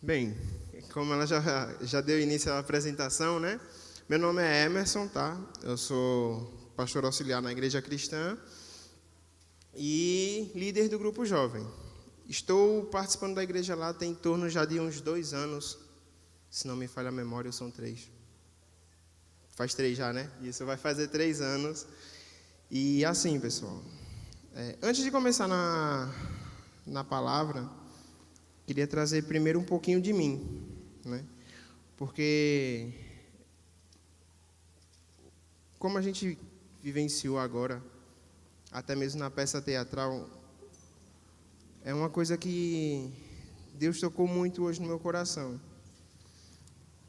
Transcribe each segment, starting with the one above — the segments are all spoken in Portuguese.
Bem, como ela já deu início à apresentação, né? Meu nome é Emerson, tá? Eu sou pastor auxiliar na Igreja Cristã e líder do grupo jovem. Estou participando da igreja lá tem em torno já de uns 2 anos, se não me falha a memória, são 3. Faz 3 já, né? Isso vai fazer 3 anos. E assim, pessoal, antes de começar na palavra, queria trazer primeiro um pouquinho de mim, né? Porque, como a gente vivenciou agora, até mesmo na peça teatral, é uma coisa que Deus tocou muito hoje no meu coração.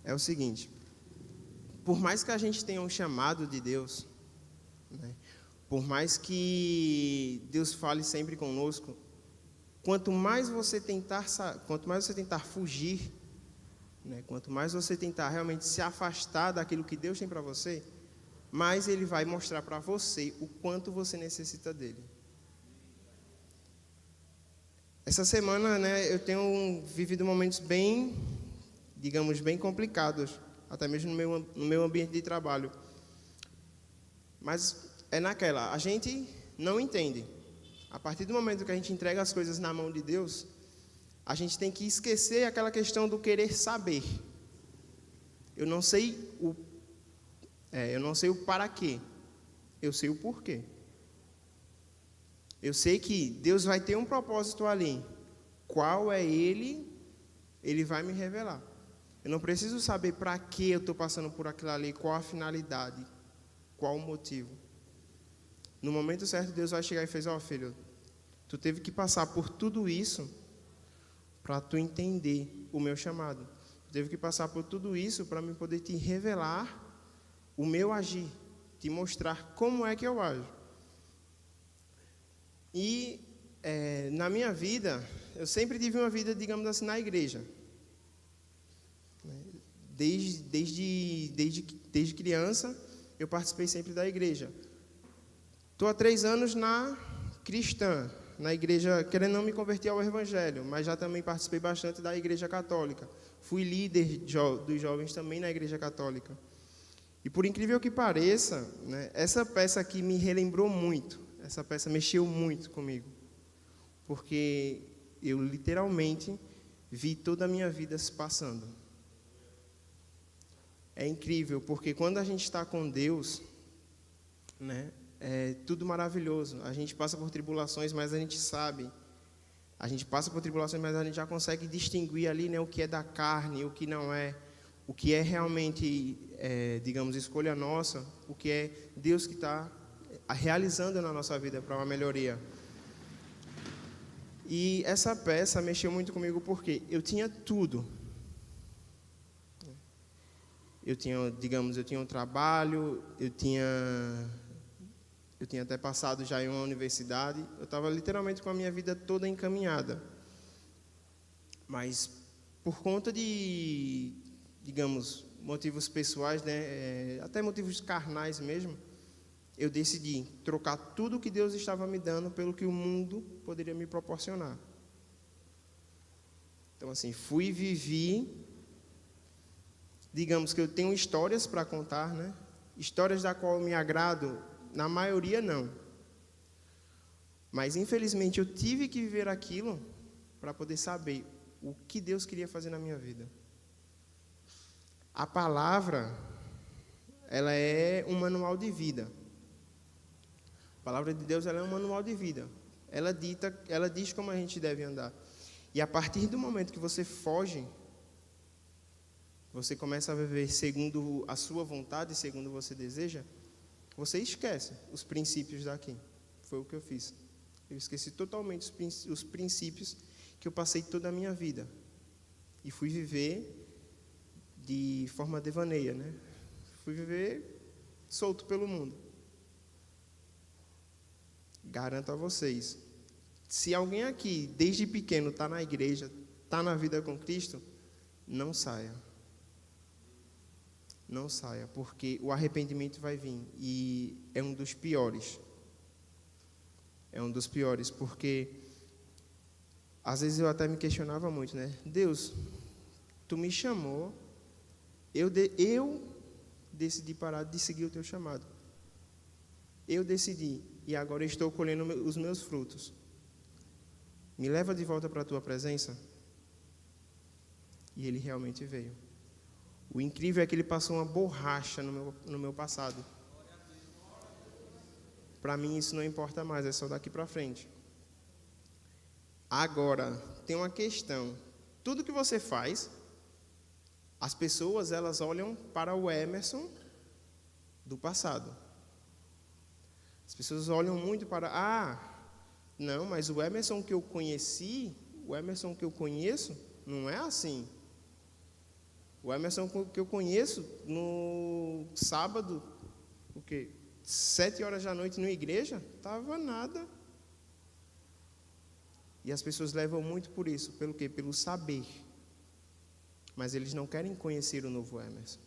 É o seguinte: por mais que a gente tenha um chamado de Deus, né, por mais que Deus fale sempre conosco, quanto mais você tentar fugir, né, quanto mais você tentar realmente se afastar daquilo que Deus tem para você, mais Ele vai mostrar para você o quanto você necessita dEle. Essa semana, né, eu tenho vivido momentos bem, digamos, bem complicados, até mesmo no meu ambiente de trabalho. Mas é naquela, a gente não entende. A partir do momento que a gente entrega as coisas na mão de Deus, a gente tem que esquecer aquela questão do querer saber. Eu não sei o para quê, eu sei o porquê. Eu sei que Deus vai ter um propósito ali. Qual é Ele vai me revelar. Eu não preciso saber para que eu estou passando por aquilo ali, qual a finalidade, qual o motivo. No momento certo, Deus vai chegar e fez: ó, filho, tu teve que passar por tudo isso para tu entender o meu chamado. Tu teve que passar por tudo isso para me poder te revelar o meu agir, te mostrar como é que eu ajo. E na minha vida, eu sempre tive uma vida, digamos assim, na igreja. Desde criança, eu participei sempre da igreja. Estou há 3 anos na cristã, na igreja, querendo não me converter ao evangelho, mas já também participei bastante da igreja católica. Fui líder dos jovens também na igreja católica. E por incrível que pareça, né, essa peça aqui me relembrou muito. Essa peça mexeu muito comigo. Porque eu literalmente vi toda a minha vida se passando. É incrível, porque quando a gente está com Deus, né, é tudo maravilhoso. A gente passa por tribulações, mas a gente sabe. A gente passa por tribulações, mas a gente já consegue distinguir ali, né, o que é da carne, o que não é. O que é realmente, digamos, escolha nossa, o que é Deus que está realizando na nossa vida para uma melhoria. E essa peça mexeu muito comigo porque eu tinha tudo. Eu tinha um trabalho, eu tinha até passado já em uma universidade, eu estava literalmente com a minha vida toda encaminhada. Mas por conta de, digamos, motivos pessoais, né, até motivos carnais mesmo, eu decidi trocar tudo que Deus estava me dando pelo que o mundo poderia me proporcionar. Então, assim, fui e vivi. Digamos que eu tenho histórias para contar, né? Histórias da qual eu me agrado, na maioria não. Mas, infelizmente, eu tive que viver aquilo para poder saber o que Deus queria fazer na minha vida. A palavra, ela é um manual de vida. A palavra de Deus, ela é um manual de vida. Ela diz como a gente deve andar. E a partir do momento que você foge, você começa a viver segundo a sua vontade, segundo você deseja, você esquece os princípios daqui. Foi o que eu fiz. Eu esqueci totalmente os princípios que eu passei toda a minha vida. E fui viver de forma devaneia, né? Fui viver solto pelo mundo. Garanto a vocês, se alguém aqui, desde pequeno, está na igreja, está na vida com Cristo, não saia. Não saia, porque o arrependimento vai vir. E é um dos piores. É um dos piores, porque às vezes eu até me questionava muito, né? Deus, Tu me chamou, eu decidi parar de seguir o teu chamado. Eu decidi, e agora estou colhendo os meus frutos. Me leva de volta para a tua presença. E ele realmente veio. O incrível é que ele passou uma borracha no meu passado. Para mim isso não importa mais, é só daqui para frente. Agora, tem uma questão. Tudo que você faz, as pessoas elas olham para o Emerson do passado. As pessoas olham muito para, não, mas o Emerson que eu conheci, o Emerson que eu conheço, não é assim. O Emerson que eu conheço no sábado, 7 horas da noite na igreja, estava nada. E as pessoas levam muito por isso, pelo quê? Pelo saber. Mas eles não querem conhecer o novo Emerson.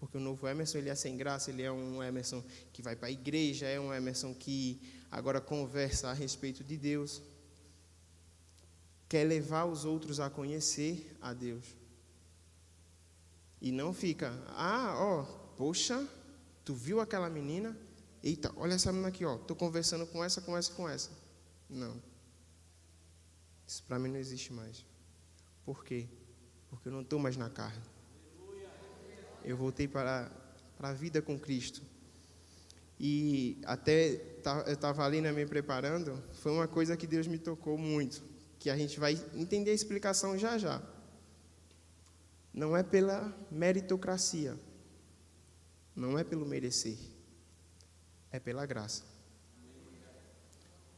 Porque o novo Emerson, ele é sem graça, ele é um Emerson que vai para a igreja, é um Emerson que agora conversa a respeito de Deus. Quer levar os outros a conhecer a Deus. E não fica, poxa, tu viu aquela menina? Eita, olha essa menina aqui, estou conversando com essa. Não. Isso para mim não existe mais. Por quê? Porque eu não estou mais na carne. Eu voltei para a vida com Cristo. E até eu estava ali, me preparando, foi uma coisa que Deus me tocou muito, que a gente vai entender a explicação já já. Não é pela meritocracia, não é pelo merecer, é pela graça.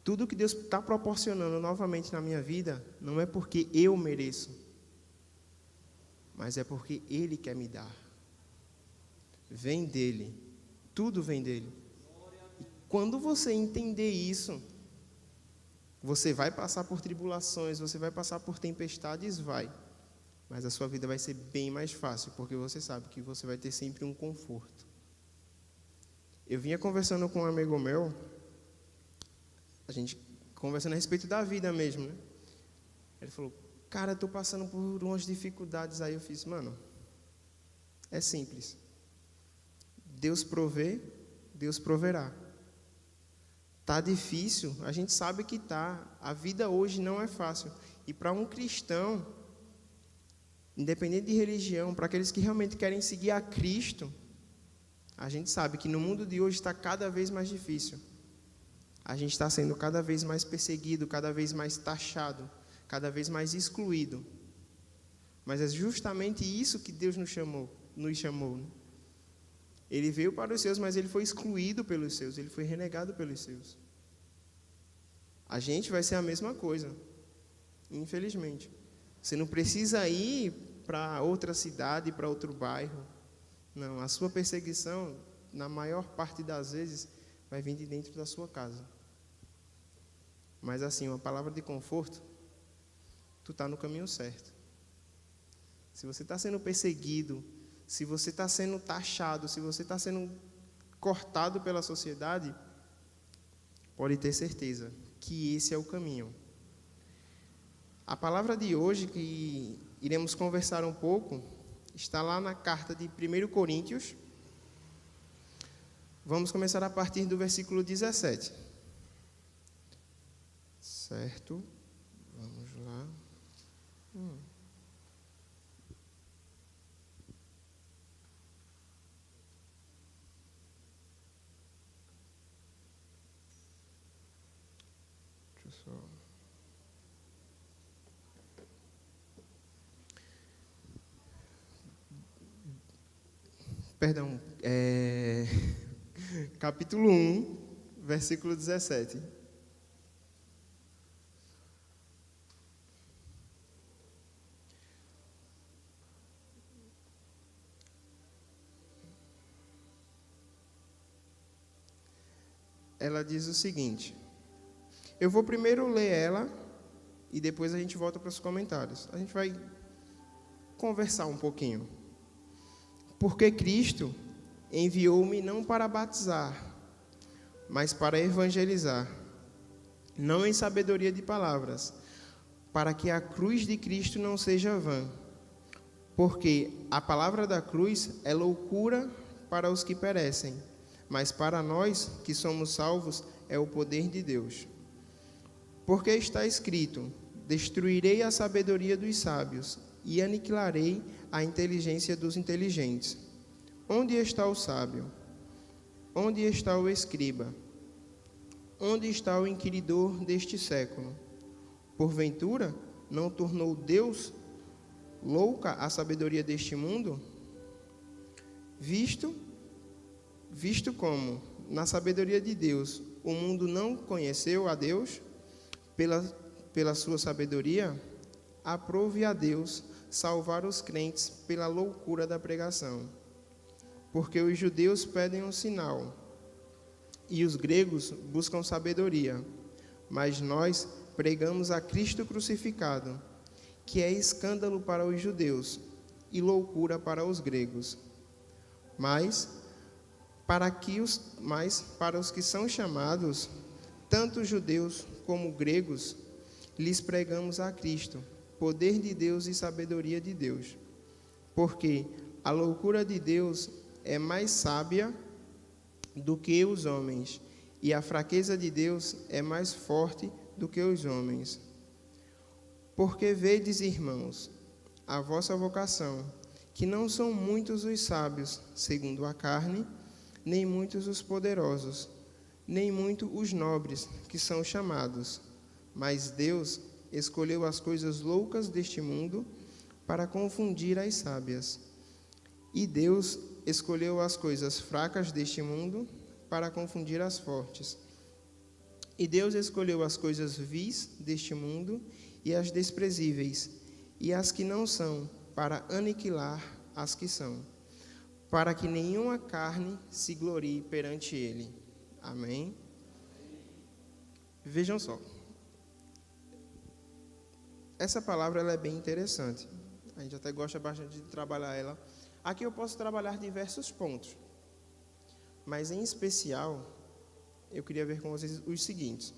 Tudo que Deus está proporcionando novamente na minha vida, não é porque eu mereço, mas é porque Ele quer me dar. Vem dEle, tudo vem dEle. E quando você entender isso, você vai passar por tribulações, você vai passar por tempestades, mas a sua vida vai ser bem mais fácil, porque você sabe que você vai ter sempre um conforto. Eu vinha conversando com um amigo meu, a gente conversando a respeito da vida mesmo, né? Ele falou, cara, eu estou passando por umas dificuldades. Aí eu fiz, mano, é simples. Deus provê, Deus proverá. Tá difícil, a gente sabe que tá. A vida hoje não é fácil. E para um cristão, independente de religião, para aqueles que realmente querem seguir a Cristo, a gente sabe que no mundo de hoje está cada vez mais difícil. A gente está sendo cada vez mais perseguido, cada vez mais taxado, cada vez mais excluído. Mas é justamente isso que Deus nos chamou. Né? Ele veio para os seus, mas ele foi excluído pelos seus, ele foi renegado pelos seus. A gente vai ser a mesma coisa, infelizmente. Você não precisa ir para outra cidade, para outro bairro. Não, a sua perseguição, na maior parte das vezes, vai vir de dentro da sua casa. Mas assim, uma palavra de conforto, tu está no caminho certo. Se você está sendo perseguido, se você está sendo taxado, se você está sendo cortado pela sociedade, pode ter certeza que esse é o caminho. A palavra de hoje, que iremos conversar um pouco, está lá na carta de 1 Coríntios. Vamos começar a partir do versículo 17. Certo? Vamos lá. Deixa eu só... Perdão, capítulo 1, versículo 17. Ela diz o seguinte, eu vou primeiro ler ela e depois a gente volta para os comentários. A gente vai conversar um pouquinho. Porque Cristo enviou-me não para batizar, mas para evangelizar, não em sabedoria de palavras, para que a cruz de Cristo não seja vã. Porque a palavra da cruz é loucura para os que perecem, mas para nós que somos salvos é o poder de Deus. Porque está escrito: destruirei a sabedoria dos sábios e aniquilarei a inteligência dos inteligentes. Onde está o sábio? Onde está o escriba? Onde está o inquiridor deste século? Porventura, não tornou Deus louca a sabedoria deste mundo? Visto como, na sabedoria de Deus, o mundo não conheceu a Deus, pela sua sabedoria, aprove a Deus salvar os crentes pela loucura da pregação. Porque os judeus pedem um sinal, e os gregos buscam sabedoria, mas nós pregamos a Cristo crucificado, que é escândalo para os judeus e loucura para os gregos. Mas para os que são chamados, tanto judeus como gregos, lhes pregamos a Cristo, poder de Deus e sabedoria de Deus. Porque a loucura de Deus é mais sábia do que os homens, e a fraqueza de Deus é mais forte do que os homens. Porque vedes, irmãos, a vossa vocação, que não são muitos os sábios, segundo a carne, nem muitos os poderosos, nem muitos os nobres, que são chamados. Mas Deus escolheu as coisas loucas deste mundo para confundir as sábias. E Deus escolheu as coisas fracas deste mundo para confundir as fortes. E Deus escolheu as coisas vis deste mundo e as desprezíveis, e as que não são, para aniquilar as que são, para que nenhuma carne se glorie perante ele. Amém? Vejam só. Essa palavra ela é bem interessante. A gente até gosta bastante de trabalhar ela. Aqui eu posso trabalhar diversos pontos, mas em especial, eu queria ver com vocês os seguintes: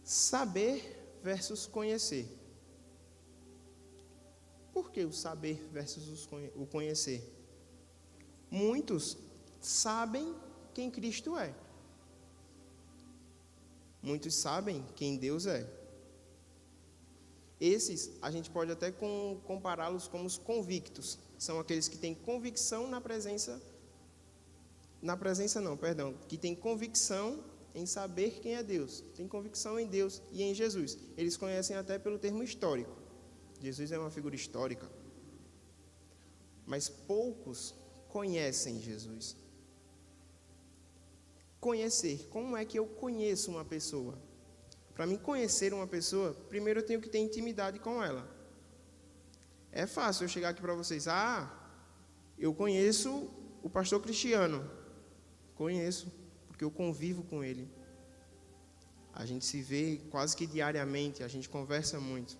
saber versus conhecer. Por que o saber versus o conhecer? Muitos sabem quem Cristo é. Muitos sabem quem Deus é. Esses, a gente pode até compará-los como os convictos. São aqueles que têm convicção que têm convicção em saber quem é Deus. Têm convicção em Deus e em Jesus. Eles conhecem até pelo termo histórico. Jesus é uma figura histórica. Mas poucos conhecem Jesus. Conhecer. Como é que eu conheço uma pessoa? Para mim conhecer uma pessoa, primeiro eu tenho que ter intimidade com ela. É fácil eu chegar aqui para vocês: eu conheço o pastor Cristiano. Conheço, porque eu convivo com ele. A gente se vê quase que diariamente, a gente conversa muito.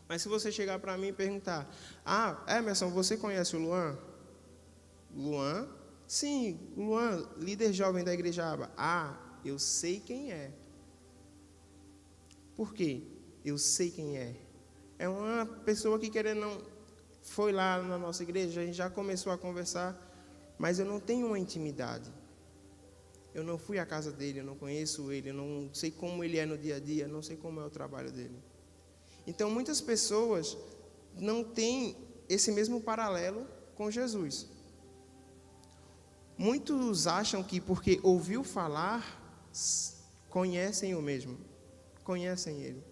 Mas se você chegar para mim e perguntar: Emerson, você conhece o Luan? Luan? Sim, Luan, líder jovem da Igreja Aba. Eu sei quem é. Por quê? Eu sei quem é. É uma pessoa que, querendo não, foi lá na nossa igreja, a gente já começou a conversar, mas eu não tenho uma intimidade. Eu não fui à casa dele, eu não conheço ele, eu não sei como ele é no dia a dia, não sei como é o trabalho dele. Então, muitas pessoas não têm esse mesmo paralelo com Jesus. Muitos acham que porque ouviu falar, conhecem o mesmo. Conhecem ele,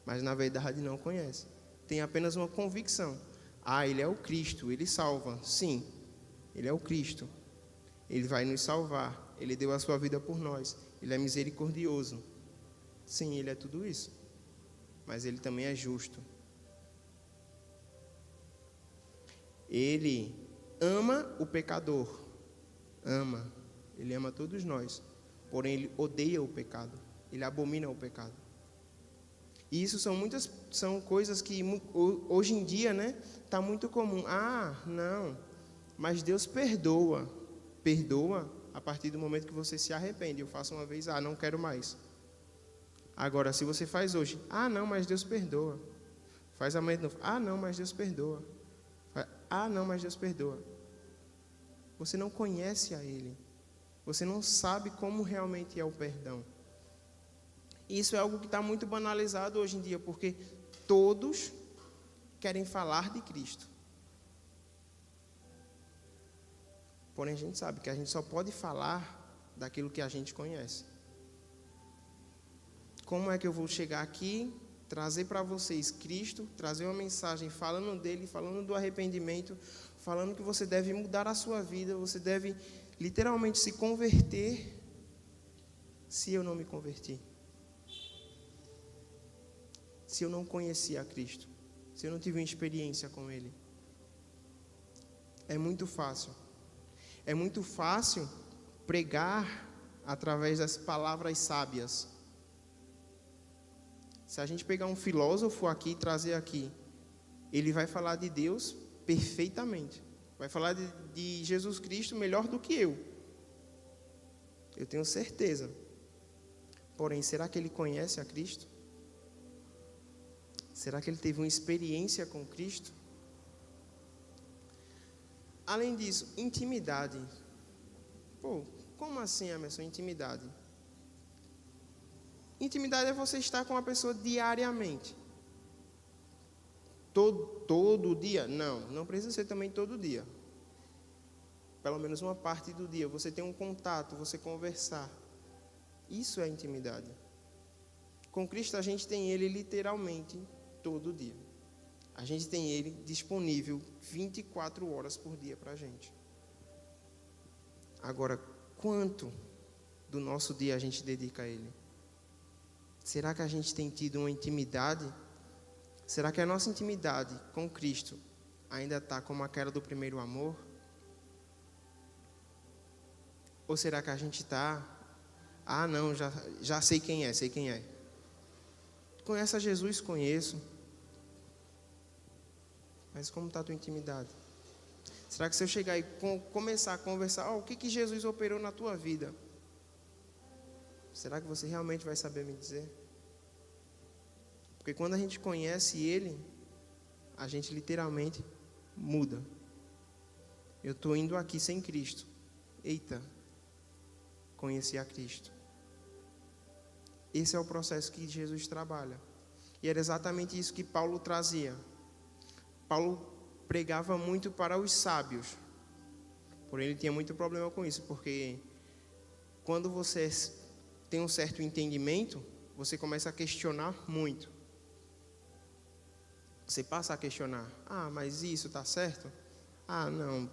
mas na verdade não conhecem. Tem apenas uma convicção: ele é o Cristo, ele salva. Sim, ele é o Cristo, ele vai nos salvar, ele deu a sua vida por nós, ele é misericordioso. Sim, ele é tudo isso, mas ele também é justo. Ele ama o pecador, ele ama todos nós, porém ele odeia o pecado. Ele abomina o pecado. E isso são coisas que hoje em dia, está muito comum. Não, mas Deus perdoa. Perdoa a partir do momento que você se arrepende. Eu faço uma vez, não quero mais. Agora, se você faz hoje, não, mas Deus perdoa. Faz amanhã de novo. Ah, não, mas Deus perdoa. Ah, não, mas Deus perdoa. Você não conhece a Ele. Você não sabe como realmente é o perdão. E isso é algo que está muito banalizado hoje em dia, porque todos querem falar de Cristo. Porém, a gente sabe que a gente só pode falar daquilo que a gente conhece. Como é que eu vou chegar aqui, trazer para vocês Cristo, trazer uma mensagem falando dele, falando do arrependimento, falando que você deve mudar a sua vida, você deve literalmente se converter, se eu não me converti? Se eu não conheci a Cristo, se eu não tive uma experiência com Ele. É muito fácil. É muito fácil pregar através das palavras sábias. Se a gente pegar um filósofo aqui e trazer aqui, ele vai falar de Deus perfeitamente. Vai falar de Jesus Cristo melhor do que eu. Eu tenho certeza. Porém, será que ele conhece a Cristo? Será que ele teve uma experiência com Cristo? Além disso, intimidade. Pô, como assim, Emerson, intimidade? Intimidade é você estar com a pessoa diariamente. Todo dia? Não precisa ser também todo dia. Pelo menos uma parte do dia. Você tem um contato, você conversar. Isso é intimidade. Com Cristo a gente tem Ele literalmente todo dia. A gente tem Ele disponível 24 horas por dia para a gente. Agora, quanto do nosso dia a gente dedica a Ele? Será que a gente tem tido uma intimidade? Será que a nossa intimidade com Cristo ainda está como aquela do primeiro amor? Ou será que a gente está... Ah, não, já sei quem é. Conhece a Jesus? Conheço. Mas como está a tua intimidade? Será que se eu chegar e começar a conversar, o que Jesus operou na tua vida? Será que você realmente vai saber me dizer? Porque quando a gente conhece Ele, a gente literalmente muda. Eu estou indo aqui sem Cristo. Eita, conheci a Cristo. Esse é o processo que Jesus trabalha. E era exatamente isso que Paulo trazia. Paulo pregava muito para os sábios. Porém, ele tinha muito problema com isso, porque quando você tem um certo entendimento, você começa a questionar muito. Você passa a questionar. Ah, mas isso está certo? Ah, não.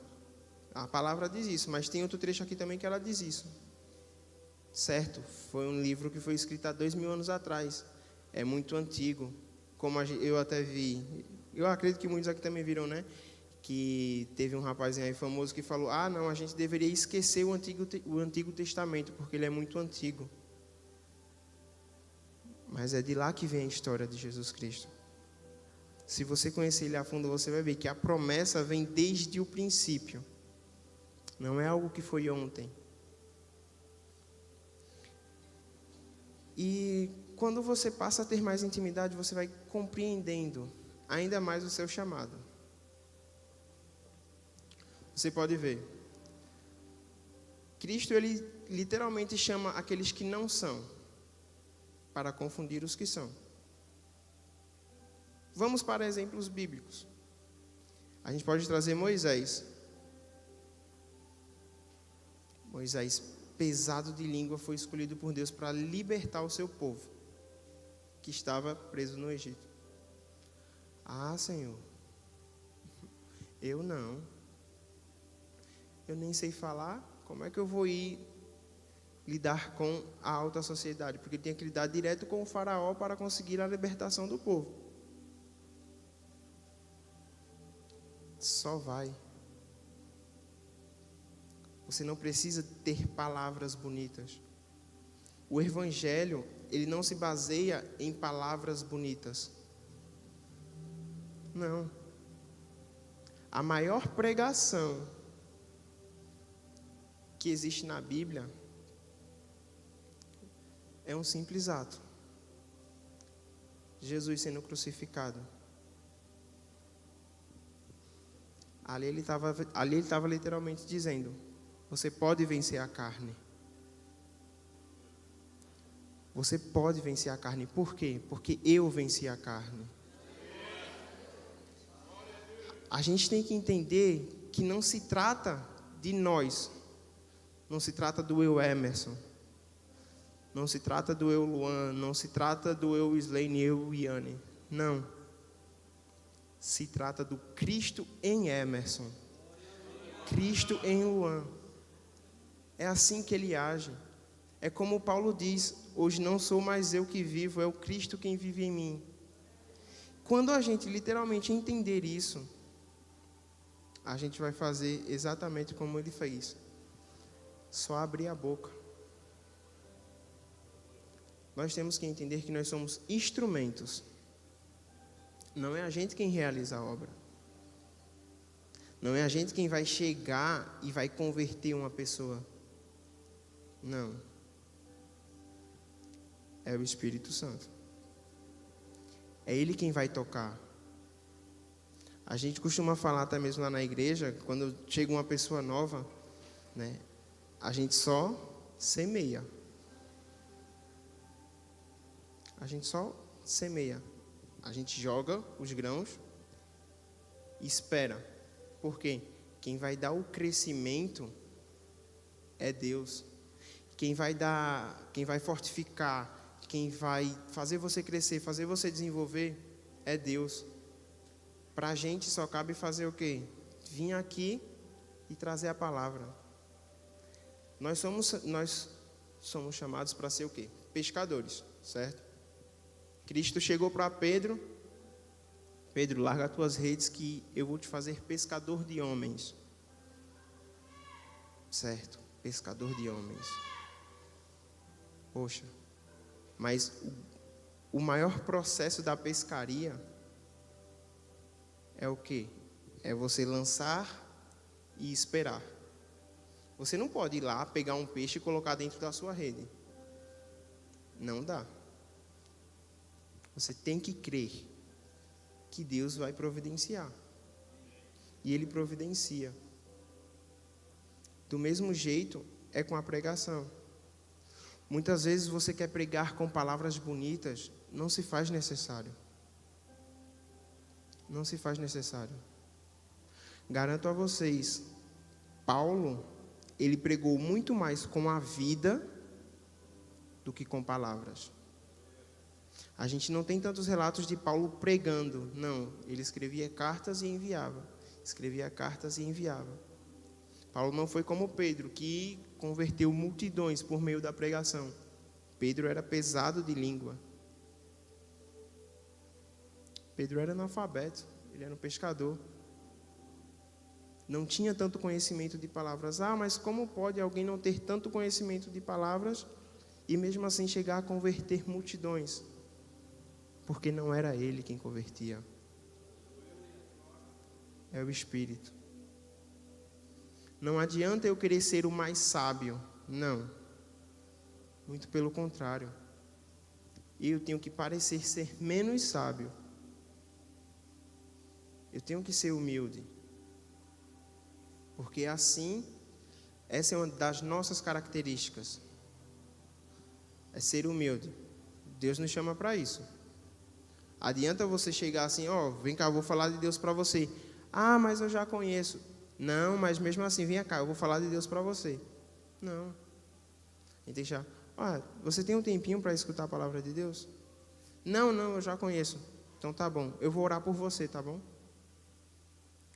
A palavra diz isso, mas tem outro trecho aqui também que ela diz isso. Certo, foi um livro que foi escrito há 2000 anos atrás. É muito antigo. Como eu até vi... Eu acredito que muitos aqui também viram, né? Que teve um rapazinho aí famoso que falou: ah, não, a gente deveria esquecer o Antigo Testamento, porque ele é muito antigo. Mas é de lá que vem a história de Jesus Cristo. Se você conhecer ele a fundo, você vai ver que a promessa vem desde o princípio. Não é algo que foi ontem. E quando você passa a ter mais intimidade, você vai compreendendo ainda mais o seu chamado. Você pode ver. Cristo, ele literalmente chama aqueles que não são, para confundir os que são. Vamos para exemplos bíblicos. A gente pode trazer Moisés. Moisés, pesado de língua, foi escolhido por Deus para libertar o seu povo, que estava preso no Egito. Ah, Senhor, eu não. Eu nem sei falar. Como é que eu vou ir lidar com a alta sociedade? Porque tinha que lidar direto com o faraó para conseguir a libertação do povo. Só vai. Você não precisa ter palavras bonitas. O evangelho, ele não se baseia em palavras bonitas. Não. A maior pregação que existe na Bíblia é um simples ato. Jesus sendo crucificado. Ali ele estava literalmente dizendo: você pode vencer a carne. Você pode vencer a carne. Por quê? Porque eu venci a carne. A gente tem que entender que não se trata de nós. Não se trata do eu Emerson. Não se trata do eu Luan. Não se trata do eu Slane, eu Iane. Não. Se trata do Cristo em Emerson. Cristo em Luan. É assim que ele age. É como Paulo diz: hoje não sou mais eu que vivo, é o Cristo quem vive em mim. Quando a gente literalmente entender isso, a gente vai fazer exatamente como ele fez. Só abrir a boca. Nós temos que entender que nós somos instrumentos. Não é a gente quem realiza a obra. Não é a gente quem vai chegar e vai converter uma pessoa. Não. É o Espírito Santo. É Ele quem vai tocar. A gente costuma falar até mesmo lá na igreja, quando chega uma pessoa nova, né? A gente só semeia. A gente só semeia. A gente joga os grãos e espera. Por quê? Quem vai dar o crescimento é Deus. Quem vai fortificar, quem vai fazer você crescer, fazer você desenvolver é Deus. Para a gente só cabe fazer o quê? Vir aqui e trazer a palavra. Nós somos chamados para ser o quê? Pescadores, certo? Cristo chegou para Pedro: Pedro, larga as tuas redes que eu vou te fazer pescador de homens. Certo, pescador de homens. Poxa, mas o maior processo da pescaria é o quê? É você lançar e esperar. Você não pode ir lá, pegar um peixe e colocar dentro da sua rede. Não dá. Você tem que crer que Deus vai providenciar. E Ele providencia. Do mesmo jeito é com a pregação. Muitas vezes você quer pregar com palavras bonitas, não se faz necessário. Não se faz necessário. Garanto a vocês, Paulo, ele pregou muito mais com a vida do que com palavras. A gente não tem tantos relatos de Paulo pregando, não. Ele escrevia cartas e enviava. Escrevia cartas e enviava. Paulo não foi como Pedro, que converteu multidões por meio da pregação. Pedro era pesado de língua. Pedro era analfabeto, ele era um pescador. Não tinha tanto conhecimento de palavras. Mas como pode alguém não ter tanto conhecimento de palavras e mesmo assim chegar a converter multidões? Porque não era ele quem convertia. É o Espírito. Não adianta eu querer ser o mais sábio. Não. Muito pelo contrário. Eu tenho que parecer ser menos sábio. Eu tenho que ser humilde. Porque assim, essa é uma das nossas características. É ser humilde. Deus nos chama para isso. Adianta você chegar assim: vem cá, eu vou falar de Deus para você. Mas eu já conheço. Não, mas mesmo assim, vem cá, eu vou falar de Deus para você. Não. A gente deixa: você tem um tempinho para escutar a palavra de Deus? Não, eu já conheço. Então tá bom, eu vou orar por você, tá bom?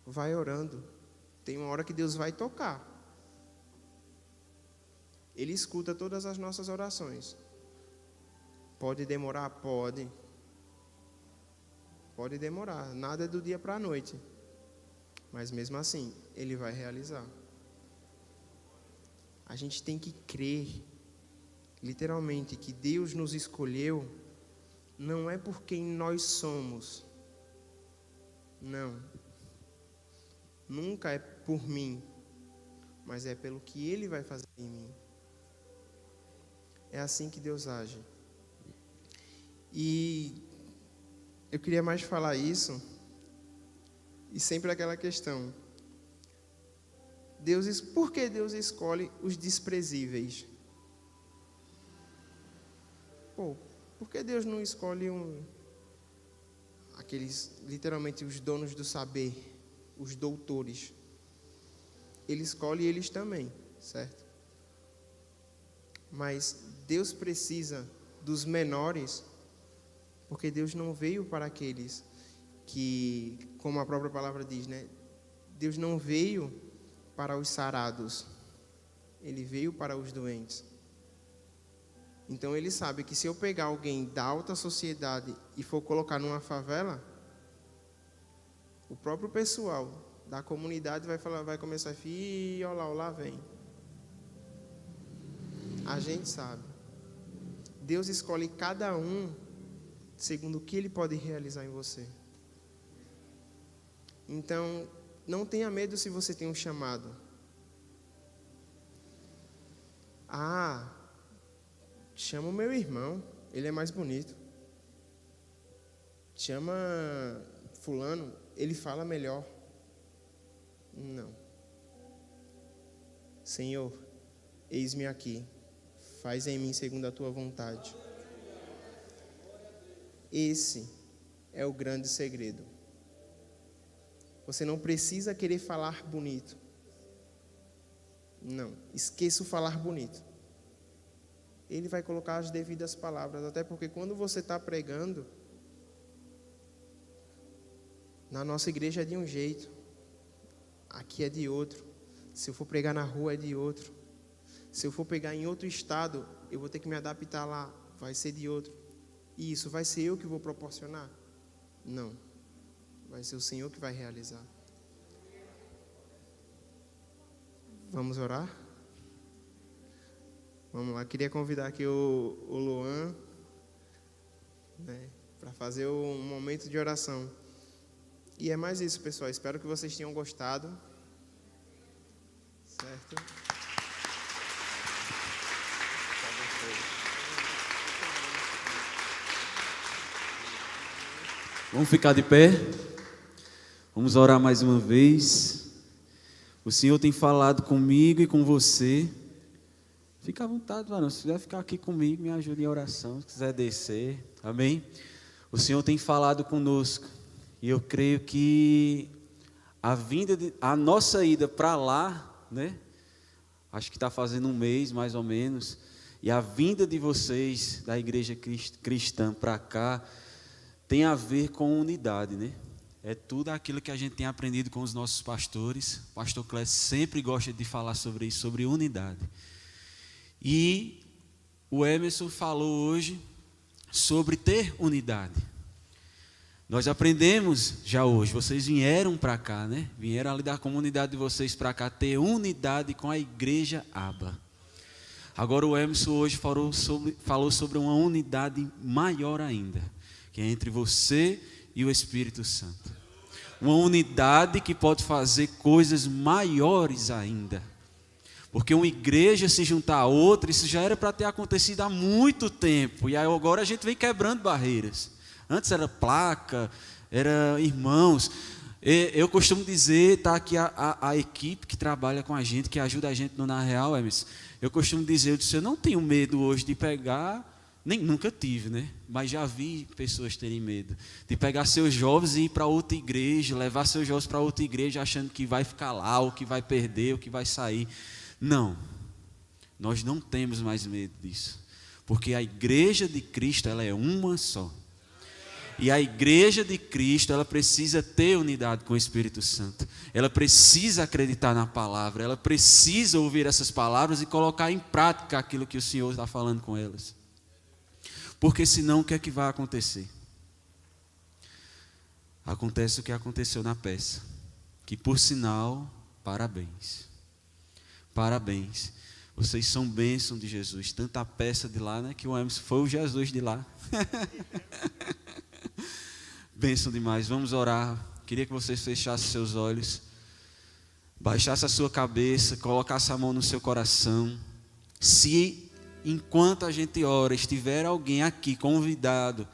Vai orando. Tem uma hora que Deus vai tocar. Ele escuta todas as nossas orações. Pode demorar? Pode. Pode demorar. Nada é do dia para a noite. Mas mesmo assim, Ele vai realizar. A gente tem que crer, literalmente, que Deus nos escolheu, não é por quem nós somos. Não. Nunca é por mim, mas é pelo que Ele vai fazer em mim. É assim que Deus age. E eu queria mais falar isso, e sempre aquela questão: Por que Deus escolhe os desprezíveis? Por que Deus não escolhe aqueles, literalmente, os donos do saber, os doutores? Ele escolhe eles também, certo? Mas Deus precisa dos menores, porque Deus não veio para aqueles que, como a própria palavra diz, né? Deus não veio para os sarados, Ele veio para os doentes. Então Ele sabe que se eu pegar alguém da alta sociedade e for colocar numa favela, o próprio pessoal da comunidade vai começar a falar, olá vem. A gente sabe. Deus escolhe cada um segundo o que Ele pode realizar em você. Então, não tenha medo se você tem um chamado. Chama o meu irmão, ele é mais bonito. Chama fulano, ele fala melhor. Não. Senhor, eis-me aqui. Faz em mim segundo a tua vontade. Esse é o grande segredo. Você não precisa querer falar bonito. Não, esqueça o falar bonito. Ele vai colocar as devidas palavras, até porque quando você está pregando, na nossa igreja é de um jeito, aqui é de outro. Se eu for pregar na rua é de outro. Se eu for pegar em outro estado, eu vou ter que me adaptar lá, vai ser de outro. E isso vai ser eu que vou proporcionar? Não, vai ser o Senhor que vai realizar. Vamos orar? Vamos lá, queria convidar aqui o Luan, né, para fazer um momento de oração. E é mais isso, pessoal. Espero que vocês tenham gostado. Certo? Vamos ficar de pé. Vamos orar mais uma vez. O Senhor tem falado comigo e com você. Fica à vontade, varão. Se quiser ficar aqui comigo, me ajude em oração. Se quiser descer, amém? O Senhor tem falado conosco. E eu creio que a nossa ida para lá, né? Acho que está fazendo um mês, mais ou menos. E a vinda de vocês, da igreja cristã para cá, tem a ver com unidade, né? É tudo aquilo que a gente tem aprendido com os nossos pastores. O pastor Clécio sempre gosta de falar sobre isso, sobre unidade. E o Emerson falou hoje sobre ter unidade. Nós aprendemos já hoje, vocês vieram para cá, né? Vieram ali da comunidade de vocês para cá, ter unidade com a igreja Aba. Agora o Emerson hoje falou sobre uma unidade maior ainda, que é entre você e o Espírito Santo. Uma unidade que pode fazer coisas maiores ainda. Porque uma igreja se juntar a outra, isso já era para ter acontecido há muito tempo. E agora a gente vem quebrando barreiras. Antes era placa, era irmãos. Eu costumo dizer, está aqui a equipe que trabalha com a gente, que ajuda a gente no Na Real, Emerson. Eu costumo dizer, eu não tenho medo hoje de pegar, nunca tive, né? Mas já vi pessoas terem medo de pegar seus jovens e ir para outra igreja, levar seus jovens para outra igreja achando que vai ficar lá, ou que vai perder, ou que vai sair. Não, nós não temos mais medo disso, porque a igreja de Cristo, ela é uma só. E a igreja de Cristo, ela precisa ter unidade com o Espírito Santo. Ela precisa acreditar na palavra, ela precisa ouvir essas palavras e colocar em prática aquilo que o Senhor está falando com elas. Porque senão o que é que vai acontecer? Acontece o que aconteceu na peça, que por sinal, parabéns. Parabéns. Vocês são bênção de Jesus. Tanto a peça de lá, né, que o Emerson foi o Jesus de lá. Bênção demais. Vamos orar. Queria que vocês fechassem seus olhos, baixassem a sua cabeça, colocassem a mão no seu coração. Se enquanto a gente ora, estiver alguém aqui convidado,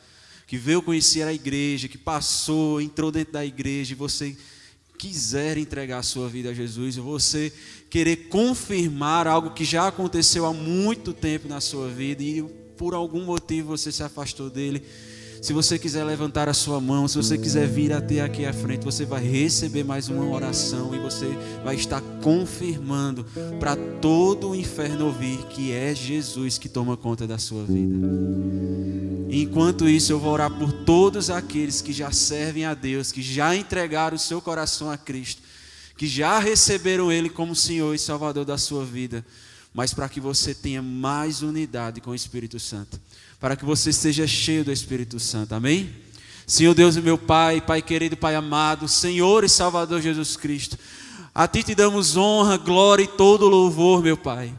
que veio conhecer a igreja, que passou, entrou dentro da igreja, e você quiser entregar a sua vida a Jesus, ou você querer confirmar algo que já aconteceu há muito tempo na sua vida e por algum motivo você se afastou dele, se você quiser levantar a sua mão, se você quiser vir até aqui à frente, você vai receber mais uma oração e você vai estar confirmando para todo o inferno ouvir que é Jesus que toma conta da sua vida. E enquanto isso, eu vou orar por todos aqueles que já servem a Deus, que já entregaram o seu coração a Cristo, que já receberam Ele como Senhor e Salvador da sua vida, mas para que você tenha mais unidade com o Espírito Santo, para que você seja cheio do Espírito Santo, amém? Senhor Deus e meu Pai, Pai querido, Pai amado, Senhor e Salvador Jesus Cristo, a Ti te damos honra, glória e todo louvor, meu Pai.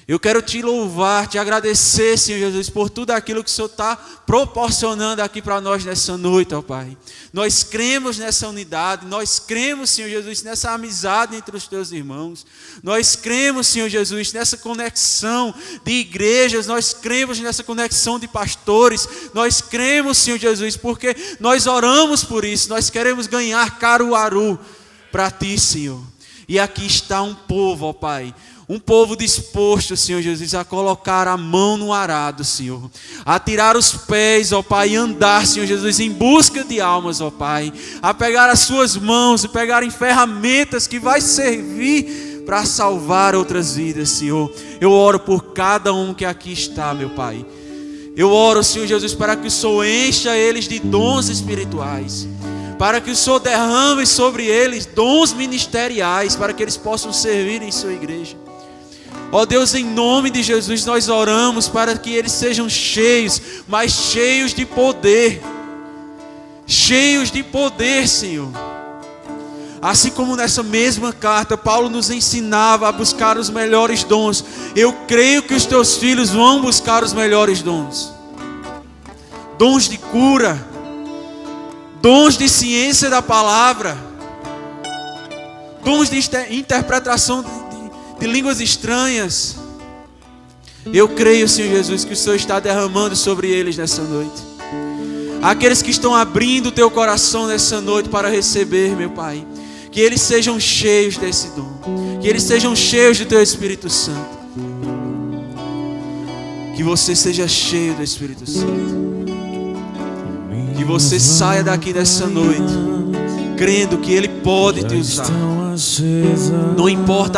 Eu quero te louvar, te agradecer, Senhor Jesus, por tudo aquilo que o Senhor está proporcionando aqui para nós nessa noite, ó Pai. Nós cremos nessa unidade, nós cremos, Senhor Jesus, nessa amizade entre os teus irmãos. Nós cremos, Senhor Jesus, nessa conexão de igrejas, nós cremos nessa conexão de pastores. Nós cremos, Senhor Jesus, porque nós oramos por isso, nós queremos ganhar Caruaru para Ti, Senhor. E aqui está um povo, ó Pai. Um povo disposto, Senhor Jesus, a colocar a mão no arado, Senhor. A tirar os pés, ó Pai, e andar, Senhor Jesus, em busca de almas, ó Pai. A pegar as suas mãos e pegarem ferramentas que vai servir para salvar outras vidas, Senhor. Eu oro por cada um que aqui está, meu Pai. Eu oro, Senhor Jesus, para que o Senhor encha eles de dons espirituais. Para que o Senhor derrame sobre eles dons ministeriais, para que eles possam servir em sua igreja. Ó Deus, em nome de Jesus, nós oramos para que eles sejam cheios, mas cheios de poder. Cheios de poder, Senhor. Assim como nessa mesma carta, Paulo nos ensinava a buscar os melhores dons. Eu creio que os teus filhos vão buscar os melhores dons. Dons de cura. Dons de ciência da palavra. Dons de interpretação de línguas estranhas. Eu creio, Senhor Jesus, que o Senhor está derramando sobre eles nessa noite. Aqueles que estão abrindo o teu coração nessa noite para receber, meu Pai, que eles sejam cheios desse dom, que eles sejam cheios do teu Espírito Santo, que você seja cheio do Espírito Santo, que você saia daqui nessa noite crendo que Ele pode te usar. Não importa